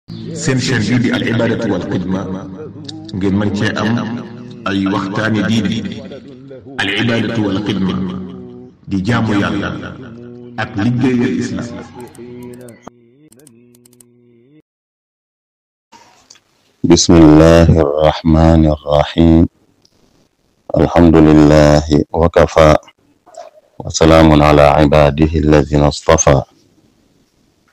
seen chaîne bii di al ibadatu wal xidma ngeen mën cee am ay waxtaani diine al ibadatu wal xidma di jaamu yàlla ak liggéeyal islam. bismillahi arrahmani arrahim alhamdulillahi wa kafa wa salaamun ala ibadihi alladhina istafa.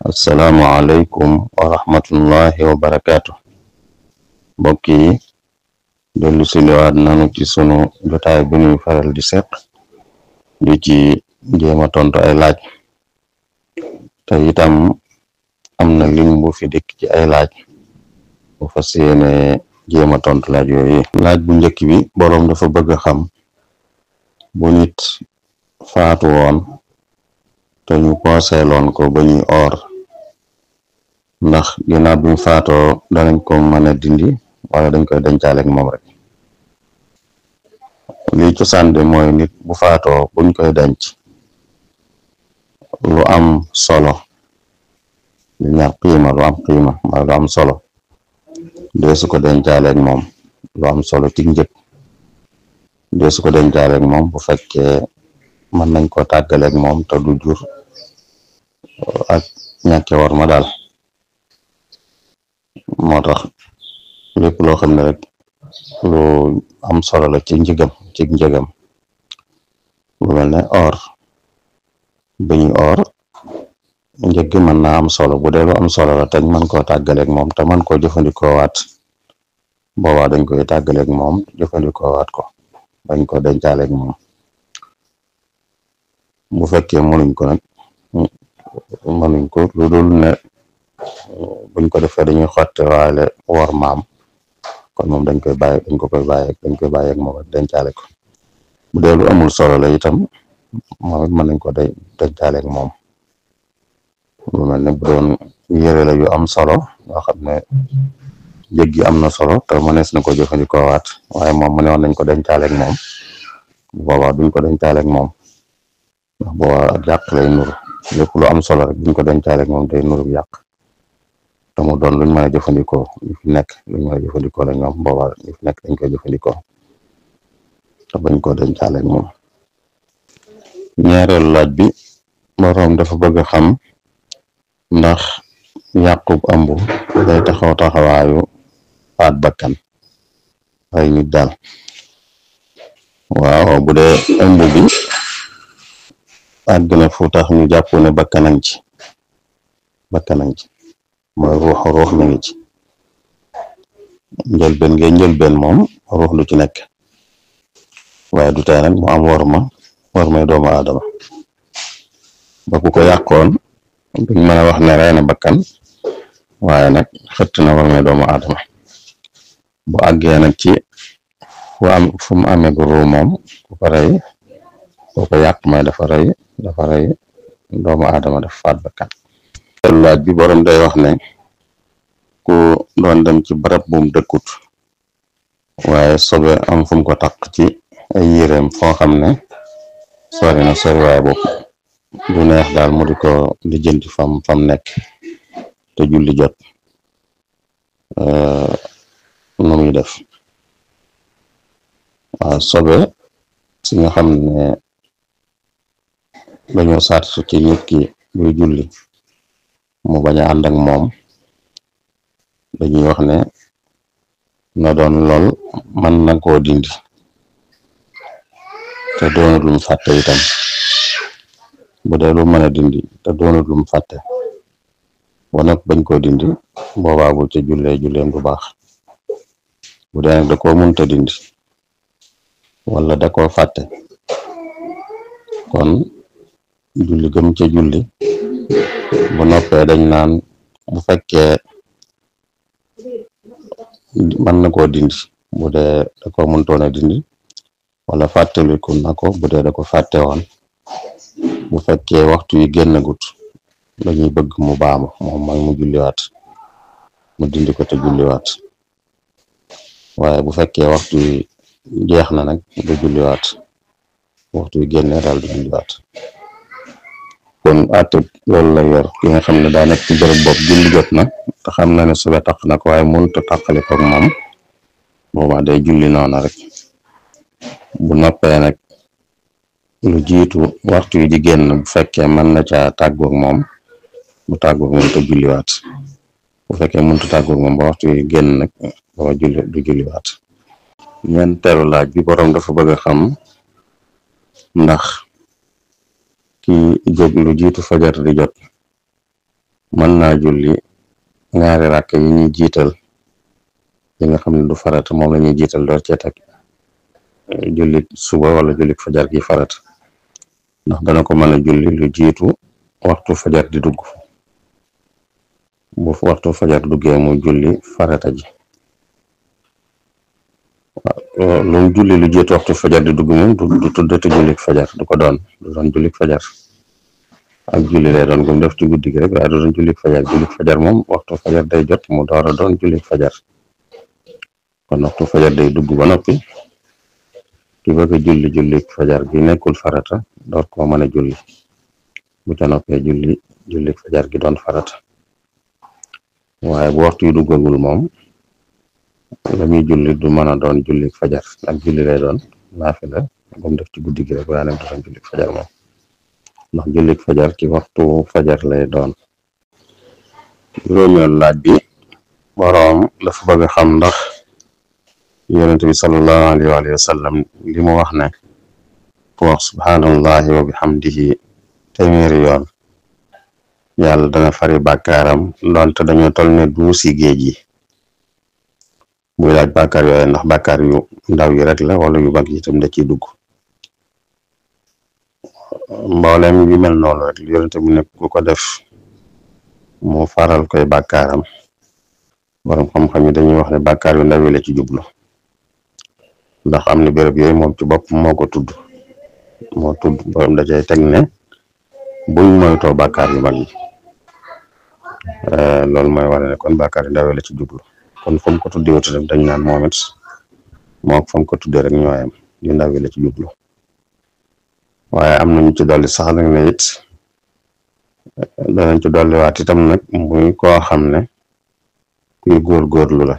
assalaamu aleykum wa rahmatullahi wa barakaatu. mbokk yi dellu si liwaat nanu ci sunu jotaay bi ñuy faral di seq di ci jéema tontu ay laaj te itam am na lim bu fi dikk ci ay laaj bu fas yéene jéema tontu laaj yooyu. laaj bu njëkk bi boroom dafa bëgg a xam bu nit faatu woon te ñu pooseeloon ko ba ñuy or ndax ginnaaw bi mu faatoo danañ ko mën a dindi wala dañ koy dencaale ak moom rek. li cosaan de mooy nit bu faatoo buñ koy denc lu am solo lu ñaar qiima lu am solo deesu ko dencaale ak moom. lu am solo ci njëkk deesu ko dencaale ak moom bu fekkee mën nañ ko tàggale ak moom te du jur ak ñàkke war ma daal. moo tax lépp loo xam ne rek lu am solo la ci njëgam lu mel ne or bañu or njëg mën naa am solo bu dee lu am solo la te mën koo tàggaleeg moom te mën koo jëfandikoo waat boobaa dañ koy tàggaleeg moom jëfandikoo waat ko bañ ko dencaaleeg moom. bu fekkee mënuñ ko lu dul ne buñ ko defee dañuy xotte waale war maam kon moom dañ koy bàyyi ak moom ak dencaale ko. bu dee lu amul solo la itam moom it mën nañ ko dencaale ak moom. lu mel ne bu doon yére la yu am solo yoo xam ne jëg gi am na solo te mënees na ko jëfandikoo waat waaye moom mu ne woon nañ ko dencaale ak moom boobaa duñ ko dencaale ak moom ndax boobaa ak yàq lay nuru. lépp lu am solo rek buñ ko dencaale ak moom day nuru yàq te mu doon luñ mën a jëfandikoo ñu fi nekk luñ mën a jëfandikoo la ñoom boobaa ñu fi nekk dañ koy jëfandikoo te bañ koo dencaale ak moom. ñaareelu laaj bi boroom dafa bëgg a xam ndax yàqub ëmb day taxawaayu faat bakkan ay nit daal. waaw bu dee ëmb bi àgg na fu tax ñu jàpp ne bakkanañ ci mooy ruux mi ngi ci njëlbeen moom ruux lu ci nekk waaye du tee nag mu am war may doomu aadama ba ku ko yàqoon duñ mën a wax ne rey na bakkan waaye nag xëtt na war may doomu aadama. bu àggee nag ci fu mu amee gu ruux moom ku ko rey ku ko yàq may dafa rey doomu aadama dafa faat bakkan. laaj bi borom day wax ne ku doon dem ci barab bum dëkkut waaye sobe am fu mu ko takk ci ay yéreem foo xam ne sori waaye bopp du neex daal mu di ko lijjanti fam nekk te julli jot nu muy def. waaw sobe si nga xam ne dañoo sartu ci nit ki buy julli mu bañ a ànd ak moom dañuy wax ne na doon lool mën na koo dindi te doonut lum fàtte itam. bu dee lu mën a dindi te doonut lum fàtte ba nag bañ koo dindi boobaa bu ca julleem du baax. bu dee nag da koo mënta dindi wala da koo fàtte kon julli gëm ca julli bu noppee dañ naan bu fekkee mën na koo dindi bu dee da ko mëntoon a dindi wala fàttaliku na ko bu dee da ko fàtte woon bu fekkee waxtu yi génnagut dañuy bëgg mu baamu moom mooy mu julliwaat mu dindi ko te julliwaat waaye bu fekkee waxtu yi jeex na nag du julliwaat waxtu yi génnee daal du julliwaat. kon àtte loolu la yor ki nga xam ne daa nekk ci bërëb bopp julli jot na te xam na ne sobe taq na ko waaye mënut a taqali koog moom boobaa day julli noonu rek bu noppee nag lu jiitu waxtu yi di génn bu fekkee mën na caa tàggoog moom bu tàggoog moom te julliwaat bu fekkee mënut a tàggoog moom ba waxtu yi génn nag booba du julliwaat. ñeenteelu laaj bi boroom dafa bëgg a xam ndax ki jóg lu jiitu fajar di jot mën naa julli ñaari rakk yi ñuy jiital yi nga xam ne du farata moom la ñuy jiital door cee teg jullit suba wala jullit fajar gi farata ndax dana ko mën a julli lu jiitu waxtu fajar di dugg bu waxtu fajar duggee mu julli farata ji lu mu julli lu jiitu waxtu fajar di dugg moom du tuddati jullit fajar du doon jullit fajar ak julli lay doon gum def ci guddi gi rek waaye du doon jullit fajar moom waxtu fajar day jot mu door a doon jullit fajar kon waxtu fajar day dugg ba noppi ki bëgg a julli fajar gi nekkul farata door koo mën a julli bu ca noppee julli fajar gi doon farata waaye bu waxtu yu duggagul moom la muy julli du mën a doon julli fajar ak julli lay doon naafila gum def ci guddi gi rek waaye nag du doon julli fajar moom ndax julli fajar ci waxtu fajar lay doon. juróomeelu laaj bi boroom dafa bëgg a xam ndax yonent bi sallallahu alayhi wa sallam li mu wax ne ku wax subhaanallahi wa bihamdihi téeméeri yoon yàlla dana fari bàkkaaram doonte dañoo tol ne duusi géej yi muy laaj bàkkaar yooyu ndax bàkkaar yu ndaw yi rek la wala yu mag yi itam da ciy dugg. mboolem yu mel noonu rek yonent bi nekk ku ko def mu faral koy bàkkaaram borom xam-xam yi dañuy wax ne bàkkaar yu ndaw yi la ci jublu ndax am na béréb yooyu moom ci bopp moo ko tudd borom da cay teg ne buñ moytoo bàkkaar yu mag yi loolu mooy wane ne kon bàkkaar yu ndaw yi la ci jublu kon fa mu ko tuddee wuute dañ naan moom it moo fa mu ko tuddee rek ñooyam yu ndaw yi la ci jublu. waaye am nañu ci dolli sax nag ne it danañ ci dolliwaat itam nag muy koo xam ne kuy góorgóorlu la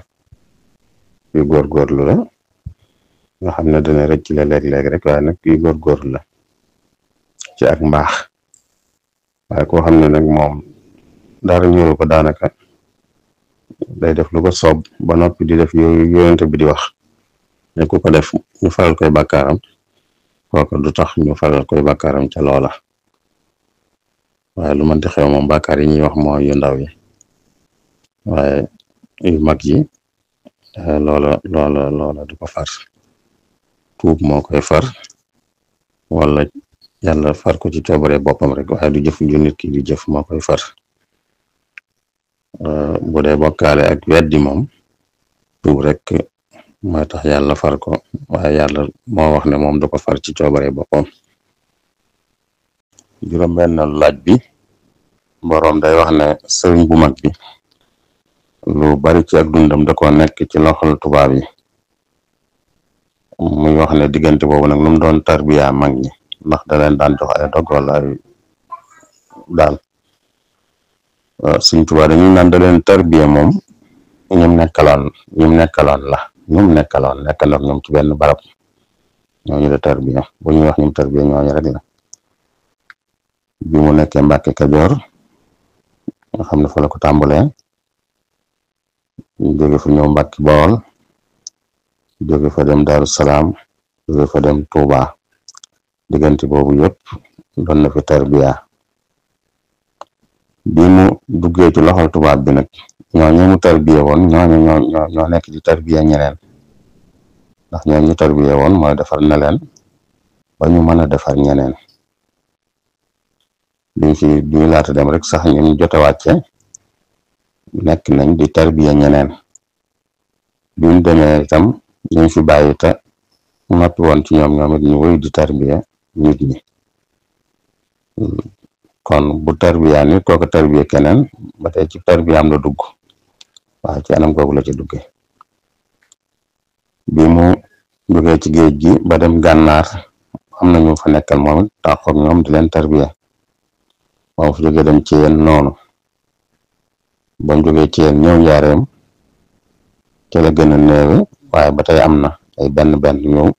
nga xam ne dana rëcc la léeg-léeg rek waaye nag kuy góorgóorlu la ci ak mbaax waaye koo xam ne nag moom dara ñëru ko daanaka day def lu ko soob ba noppi di def yooyu yonent bi di wax ne ku ko def ñu faral koy bàkkaaram kooku du tax ñu faral koy bàkkaaram ca loola waaye lu mënti xew moom bàkkaar yi ñuy wax mooy yu ndaw yi waaye yu mag yi loola du ko far tuub moo koy far wala yàlla far ko ci coobare boppam rek waaye du jëf ju nit ki di jëf moo koy far bu dee bokkaale ak weddi moom tuub rek mooy tax yàlla far ko waaye yàlla moo wax ne moom du ko far ci coobare boppam. juróom-benn laaj bi boroom day wax ne sëriñ bu mag bi lu bari ci ak dundam da ko nekk ci loxol tubaab yi muy wax ne diggante boobu nag nu mu doon tarbiya mag ñi ndax da leen daan jox ay dog wala ay daal Sëriñ Tuubaa dañuy naan da leen tarbiya moom ñum nekkaloon la ñum nekkaloon nekk nag ñoom ci benn barab ñooñu la tarbiya bu ñuy wax ñum tarbiya ñooñu rek la bi mu nekkee Mbàkke Kajoor nga xam ne fa la ko tàmbalee jóge fa ñëw Mbàkke Bawol jóge fa dem Daaru Salaam jóge fa dem Tuuba diggante boobu yëpp doon na fi tarbiya bi mu duggee ci loxol tubaab bi nag ñooñu mu tarbiya woon ñoo nekk di tarbiya ñeneen ndax ñooñu tarbiya woon mooy defar na leen ba ñu mën a defar ñeneen bi ñu laata dem rek sax ñu jot a wàcce nekk nañ di tarbiya ñeneen bi ñu demee itam ñu fi bàyyi te noppi woon ci ñoom it ñu wéy di tarbiya nit ñi kon bu tarbiya nit kooku tarbiya keneen ba tey ci tarbiyaam la dugg waaye ci anam googu la ci duggee bi mu jógee ci géej gi ba dem gànnaar am na ñu fa nekkal moom it taxoog ñoom di leen tarbiya moom fu jógee dem ci yéen noonu bam jógee ci yéen ñëw njaareem ca la gën a néewe waaye ba tey am na ay benn ñëw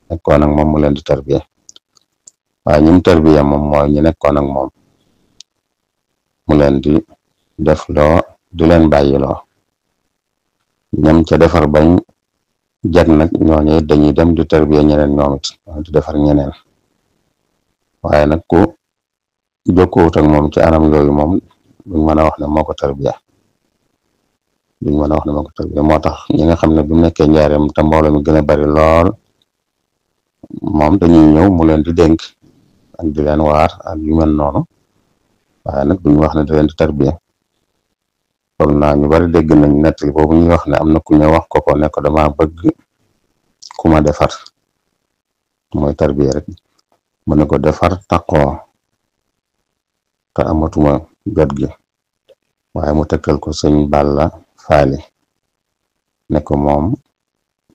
nekkoon ak moom mu leen di tarbiya waaye ñum tarbiya moom mooy ñu nekkoon ak moom mu leen di def loo di leen bàyyiloo ñam ca defar bañ jag nag ñooñu dañuy dem di tarbiya ñeneen ñoom it di defar ñeneen waaye nag ku jokkoowut ak moom ci anam yooyu moom duñ mën a wax ne moo ko tarbiya moo tax ñi nga xam ne bi mu nekkee njaareem te mbooloo mi gën a bari lool moom dañuy ñëw mu leen di dénk ak di leen waar ak yu mel noonu waaye nag duñu wax ne da leen di tarbiya foog naa ñu bari dégg nañ nettali boobu ñuy wax ne am na ku ñëw wax ko ne ko dama bëgg ku ma defar mooy tarbiya rek mu ne ko defar taqoo te amatuma jot gi waaye mu tëkkal ko sëñ Balla Faali ne ko moom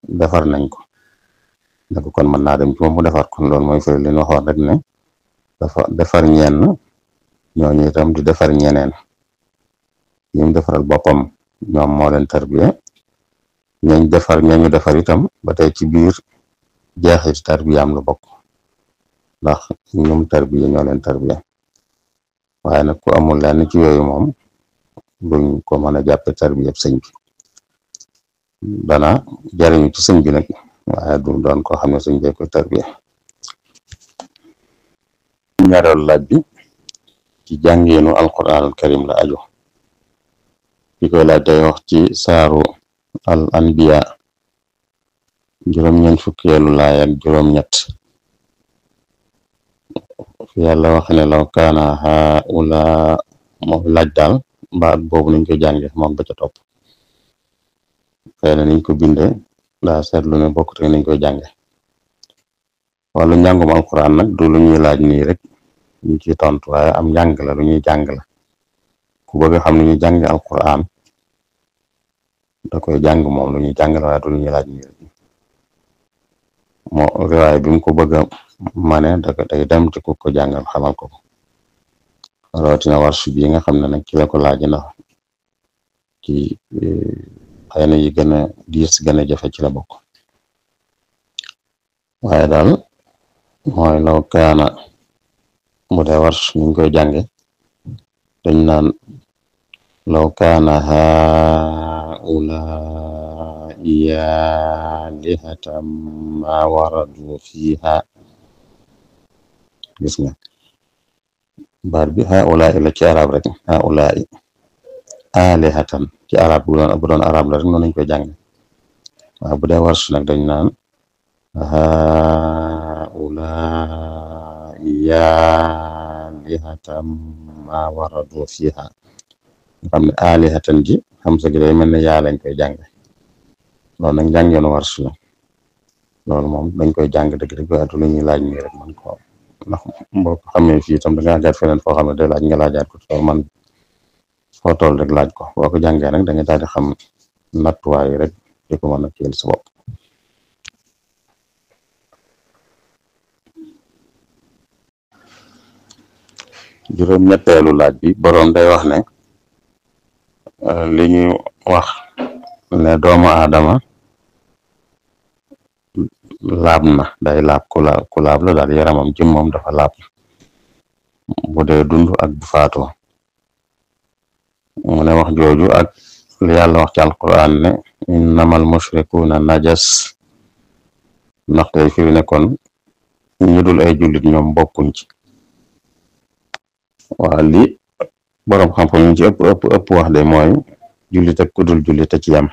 defar nañ ko ne ko kon mën naa dem ci moom mu defar kon loolu mooy firi li ñu waxoon rek ne dafa defar ñenn ñooñu itam di defar ñeneen ñim defaral boppam ñoom moo leen tarbiya ñañu defar itam ba tey ci biir jeexit tarbiyaam la bokk ndax ñum tarbiya ñoo leen tarbiya waaye nag ku amul lenn ci yooyu moom duñ ko mën a jàppe tarbiyab sëñ bi dana jariñu ci sëñ bi nag waaye du doon koo xam ne sëñ bi koy tarbiya ñaareelu laaj bi ci jàngeenu alquranul karim la aju ki koy laaj day wax ci saaru al anbiya juróom-ñeent fukkeelu laay ak juróom-ñett fi yàlla wax ne law kaana haula moo laaj daal baat boobu nañ koy jànge moom ba ca topp xëy na niñ ko bindee daa seetlu ne bokkut nañ koy jànge wàllu njàngum alquran nag du lu ñuy laaj nii rek ñu ci tontu waaye am njàng la lu ñuy jàng la ku bëgg a xam ne ñu jàng alquran da koy jàng moom lu ñuy jàng la waaye du lu ñuy laaj nii rek moo riwaay bi mu ko bëgg a mane day dem ci ku ko jàngal xamal ko rawatina warsu bi nga xam ne nag ci la ko laaj ndax ci xëy na yi gën a diis gën a jafe ci la bokk waaye daal mooy law kaana bu dee warsu ñu koy jànge dañ naan law kaana haa'ulaa'i aalihatan maa waradu fiihaa gis nga baat bi haa'ulaa'i la ci arab rek haa'ulaa'i aalihatan ci arab bu doon arab la rek noonu lañ koy jàng waaye bu dee warsu nag dañ naan haa'ulaa'i aalihatan maa waradu fiihaa nga xam ne aalihatan ji xam sa gi day mel ne yaa lañ koy jàng loolu nag jàngeenu warsu la loolu moom dañ koy jàng dëgg-dëgg waaye du lu ñuy laaj nii rek man ko ndax boo ko xamee fii itam da ngaa jaar feneen foo xam ne day laaj nga laajaat ko loolu man foo toll rek laaj ko boo ko jàngee nag da nga daal di xam nattuwaay rek di ko mën a kiyal sa bopp juróom-ñetteelu laaj bi boroom day wax ne li ñuy wax ne doomu aadama laab na day laab ku laab la daal yaramam jëmmam dafa laab bu dee dund ak bu faatoo mu ne wax jooju ak li yàlla wax ci alquran ne innamal mushrikuuna najas ndax tey fi ne kon ñu dul ay jullit ñoom bokkuñ ci waa li boroom xam-xam ñu ci ëpp wax de mooy jullit ak ku dul jullit a ci yam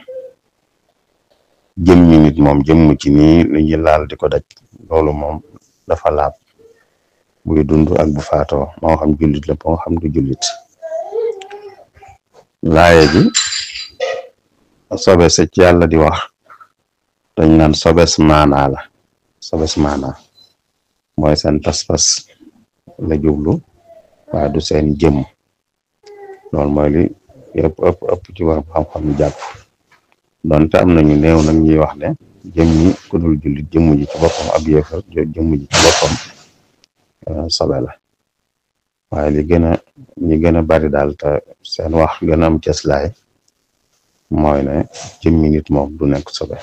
jëmmi nit moom jëmm ci nii li ñuy laal di ko daj loolu moom dafa laab buy dund ak bu faatoo moo xam jullit la moo xam du jullit laaye ji sobes ci yàlla di wax dañ naan sobes maanaa la sobes maanaa mooy seen pas-pas la jublu waaye du seen jëmm loolu mooy li ëpp ci war xam-xam ñu jàpp donte am nañu néew nag ñuy wax ne jëmmi ku dul jullit jëmm ji ci boppam ab yéefar jëmm ji ci boppam sobe la waaye li gën a bari daal te seen wax gën a am cëslaay mooy ne jëmmi nit moom du nekk sobe.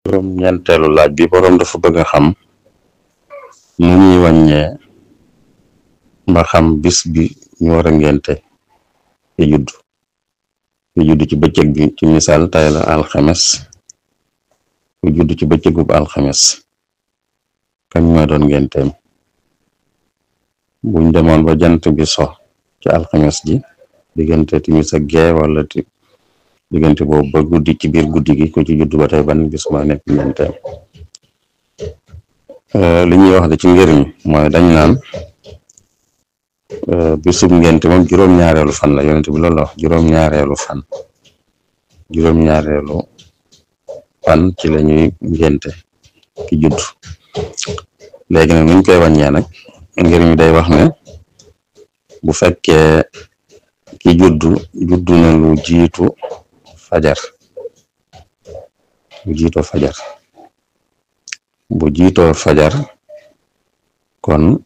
juróom-ñeenteelu laaj bi boroom dafa bëgg a xam nu ñuy wàññee ba xam bis bi ñu war a ngénte ki judd ci bëccëg bi, ci misaal tay la alxames, ku judd ci bëccëgub alxames kañ mooy doon ngénteem. buñ demoon ba jant bi so ci alxames ji diggante timis ak gee wala diggante boobu ba guddi, ci biir guddi gi ku ci judd ba tey ban bis mooy nekk ngénteem. li ñuy wax de ci ngër mi mooy dañ naan bisub ngénte moom juróom-ñaareelu fan la, yonent bi loolu la wax, juróom-ñaareelu fan ci la ñuy ngénte ki judd. léegi nag nuñ koy wàññee nag, ngir mi day wax ne bu fekkee ki juddu na lu jiitu fajar, bu jiitoo fajar kon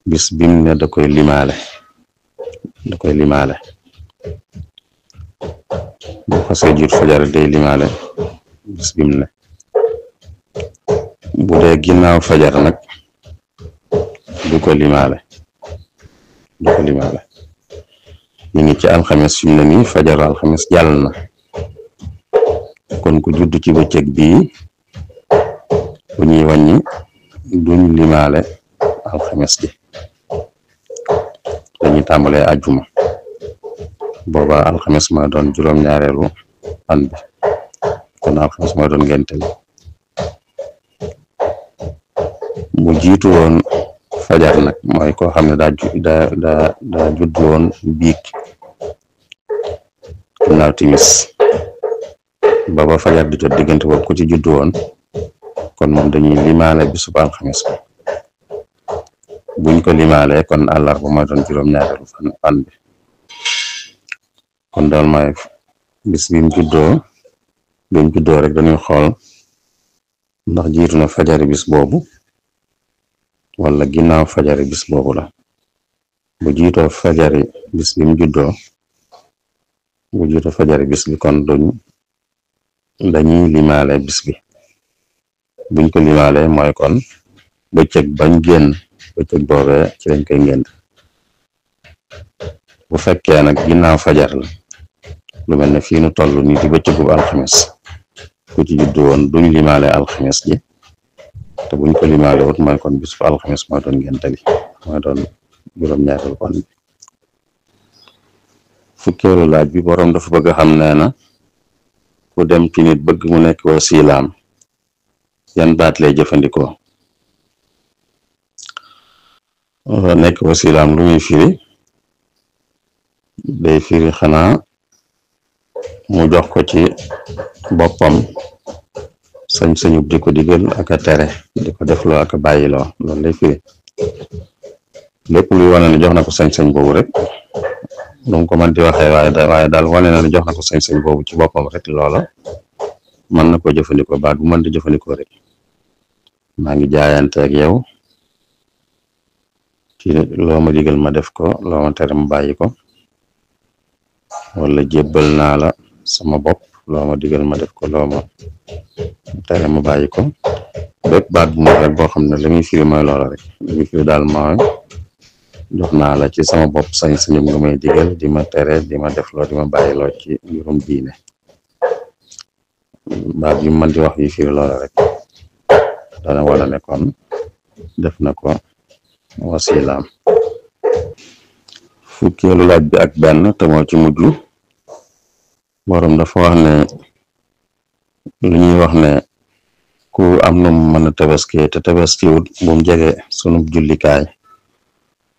bis bim ne da koy limaale bu xasee jiitu fajar day limaale bis bim ne. bu dee ginnaaw fajar nag du ko limaale ñu ngi ci alxames fi mu ne nii, fajaru alxames jàll na, kon ku judd ci bëccëg bii bu ñuy wàññi duñ limaale alxames ji, dañuy tàmbalee àjjuma. booba alxames mooy doon juróom-ñaareelu fan bi, kon alxames mooy doon ngénte li. bu jiitu woon fajar nag mooy koo xam ne daa judd woon biig ginnaaw timis ba fajar di jot, diggante boobu ku ci judd woon kon moom dañuy limaale bisub alxames bi. buñ ko limaale kon àllarba mooy doon juróom-ñaareelu fan bi, kon daal mooy bis bi mu juddoo rek dañuy xool ndax jiitu na fajari bis boobu wala ginnaaw fajari bis boobu la. bu jiitoo fajari bis bi mu juddoo, bu jiitoo fajari bis bi kon dañuy limaale bis bi. buñ ko limaale mooy kon bëccëg bañ génn, bëccëg boobee ci lañ koy ngént. bu fekkee nag ginnaaw fajar la, lu mel ne fii nu toll nii di bëccëgub alxames, ku ci juddu woon duñ limaale alxames ji, te buñ ko limaale wut mooy kon bis bu alxames mooy doon ngénte li, mooy doon juróom-ñaareelu fan bi. fukkeelu laaj bi boroom dafa bëgg a xam, nee na ku dem ci nit bëgg mu nekk wasilaam yan baat lay jëfandikoo. nekk wasilaam lu muy firi? day firi xanaa mu jox ko ci boppam sañ-sañub di ko digal ak a tere, di ko defloo ak a bàyyiloo, loolu lay firi. lépp luy wane ne jox na ko sañ-sañ boobu rek, lu mu ko mën di waxee, waaye daal wane na ne jox na ko sañ-sañ boobu ci boppam rek, loola mën na ko jëfandikoo. baat bu mën di jëfandikoo rek, maa ngi jaayante ak yow ci loo ma digal ma def ko, loo ma tere ma bàyyi ko, wala jébbal naa la sama bopp, loo ma digal ma def ko, loo ma tere ma bàyyi ko. bépp baat bu rek boo xam ne li muy firi mooy loola rek, li muy firi daal mooy jox naa la ci sama bopp sañ-sañum nga may digal, di ma tere, di ma def loo, di ma bàyyi loo ci mbirum diine. baat yu mën di wax yi firi loola rek dana wala ne kon def na ko wasilaam. fukkeelu laaj bi ak benn te moo ci mujj, borom dafa wax ne lu ñuy wax ne ku am na mu mën a tabaski te tabaskiwut bu mu jege sunu jullikaay,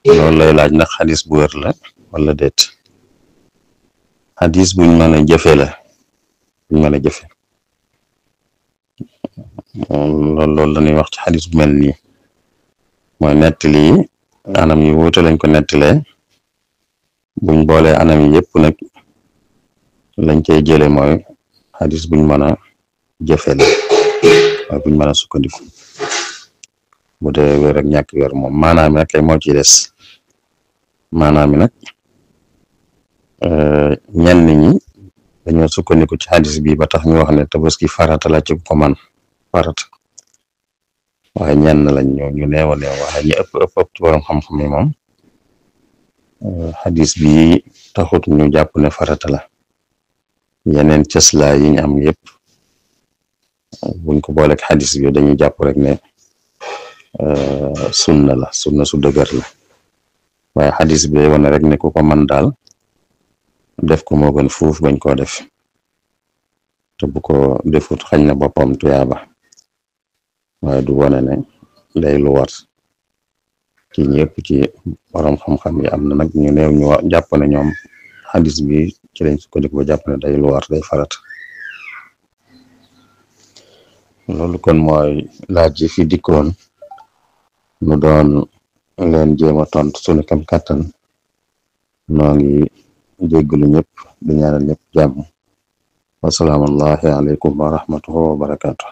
loolu lay laaj ndax xadis bu wér la wala déet. xadis buñ mën a jëfe la, loolu lañuy wax ci xadis bu mel nii, mooy nettali yi anam yi wuute lañ ko nettalee. buñ boolee anam yi yëpp nag lañ cey jële mooy xadis buñ mën a jëfe la, waaye buñ mën a sukkandiku. bu dee wér ak ñàkk wér moom maanaam rek moo ci des, maanaam nag ñenn ñi dañoo sukkandiku ci xadis bi ba tax ñu wax ne tabaski farata la ci ko man farata waaye ñenn lañ ñu neew a neew waaye ñi ëpp ci borom xam-xam yi moom xadis bi taxut ñu jàpp ne farata la yeneen cëslaa yi ñu am yëpp buñ ko booleeg xadis bi dañuy jàpp rek ne sunna su dëgër la waaye xadis bi wane rek ne ku ko man daal def ko moo gën fuuf bañ koo def te bu ko defut xañ na boppam tuyaaba waaye du wane ne day lu war ci ñëpp ci borom xam-xam yi am na nag ñu neew ñu jàpp ne ñoom xadis bi ci lañ sukkandiku ba jàpp ne day lu war day farat loolu kon mooy laaj yi fi dikkoon nu doon leen jéema tontu sunu kam kàttan noo ngi jéggalu ñëpp di ñaanal ñëpp jàmm wasalaamu aleykum wa rahmatullahi wa barakatuh